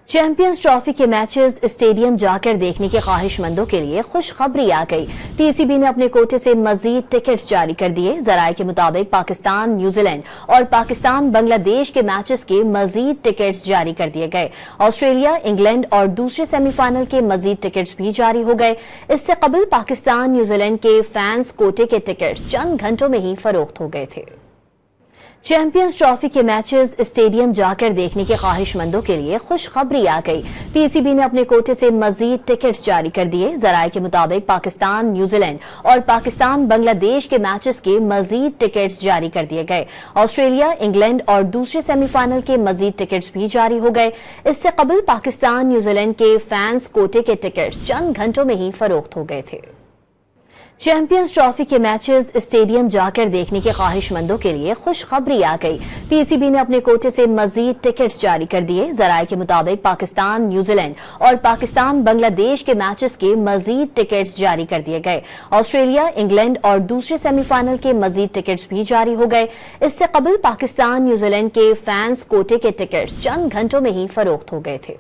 Champions trophy के matches stadium जाकर देखने के ख्वाहिशमंदों के लिए खुशखबरी आ गई। पीसीबी ने अपने कोटे से मजीद टिकट्स जारी कर दिए। जराये के मुताबिक पाकिस्तान न्यूजीलैंड और पाकिस्तान बांग्लादेश के मैचेस के मजीद टिकट्स जारी कर दिए गए। ऑस्ट्रेलिया, इंग्लैंड और दूसरे सेमीफाइनल के मजीद टिकट्स भी जारी हो गए। इससे कबल पाकिस्तान न्यूजीलैंड के फैंस कोटे के टिकट्स चंद घंटों में ही फरोख्त हो गए थे। चैंपियंस ट्रॉफी के मैचेस स्टेडियम जाकर देखने के ख्वाहिशमंदों के लिए खुशखबरी आ गई। पीसीबी ने अपने कोटे से मजीद टिकट्स जारी कर दिए। जराये के मुताबिक पाकिस्तान न्यूजीलैंड और पाकिस्तान बांग्लादेश के मैचेस के मजीद टिकट्स जारी कर दिए गए। ऑस्ट्रेलिया, इंग्लैंड और दूसरे सेमीफाइनल के मजीद टिकट्स भी जारी हो गए। इससे कबल पाकिस्तान न्यूजीलैंड के फैंस कोटे के टिकट्स चंद घंटों में ही फरोख्त हो गए थे। चैंपियंस ट्रॉफी के मैचेस स्टेडियम जाकर देखने के ख्वाहिशमंदों के लिए खुशखबरी आ गई। पीसीबी ने अपने कोटे से मजीद टिकट्स जारी कर दिए। जराये के मुताबिक पाकिस्तान न्यूजीलैंड और पाकिस्तान बांग्लादेश के मैचेस के मजीद टिकट्स जारी कर दिए गए। ऑस्ट्रेलिया, इंग्लैंड और दूसरे सेमीफाइनल के मजीद टिकट्स भी जारी हो गए। इससे कबल पाकिस्तान न्यूजीलैंड के फैंस कोटे के टिकट्स चंद घंटों में ही फरोख्त हो गए थे।